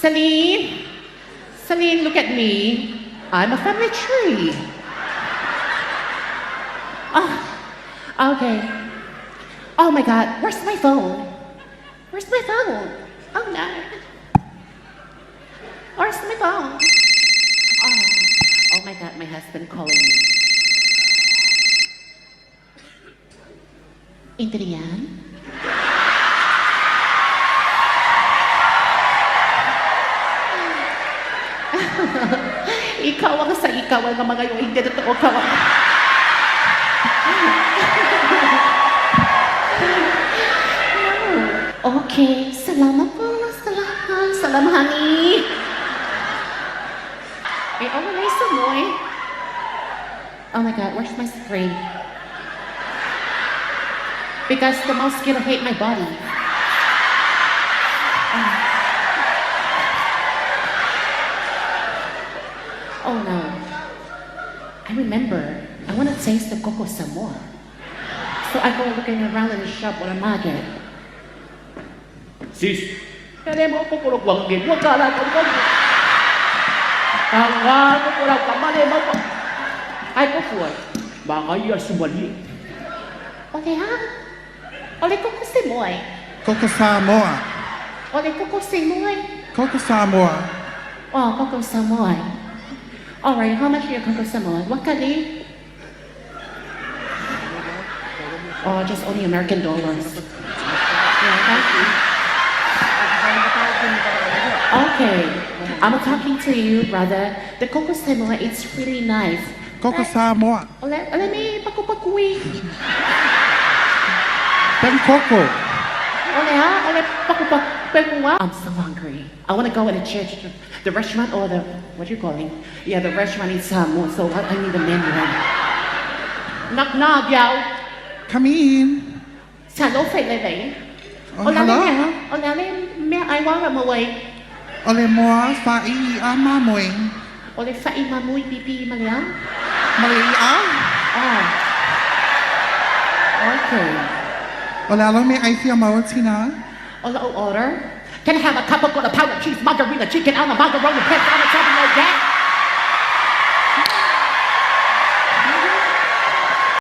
Celine, Celine, look at me. I'm a family tree. Oh, okay. Oh my God, where's my phone? Where's my phone? Oh no. Where's my phone? Oh my God, my husband calling me. Adrian? Ikaw ang sa ikaw ang mga yung hindi totoo ka. Okay, salamat po. Salamat, honey. Wala yung sumoy. Oh my God, where's my spray? Because the mosquito hate my body. Oh no. I remember. I want to taste the coco some more. So I go looking around in the shop or the market. Sis, kaya mo ko puro guwanggin. Huwag ka lang kung Tanga ko puro kamali mo po. Ay ko po. Baka iya sumali. Okay ha? Ole coco simoy. Coco Samoa. Ole coco simoy. Coco Samoa. Oh, coco simoy. All right, how much your coco simoy? What kali? Oh, just only American dollars. Yeah, thank you. Okay, I'm talking to you, brother. The coco simoy, it's really nice. Coco Samoa. Let me paku-pakui. Then Coco. I'm so hungry. I want to go in the church, the restaurant or the, what you calling? Yeah, the restaurant in Samoa, so I need a menu. Knock knock, yo. Come in. Saole'auva'ā. Oh, hello. Mẹ ai quá là mùi. Ole moa fa'i ama moing. Ole fa'i mà mùi pipi mà liang. Maria. Oh. Okay. Ole alo me I feel mawatina. Ole order. Can I have a cup of a pound of cheese, margarita, chicken, on a macaroni, pets on the top of that?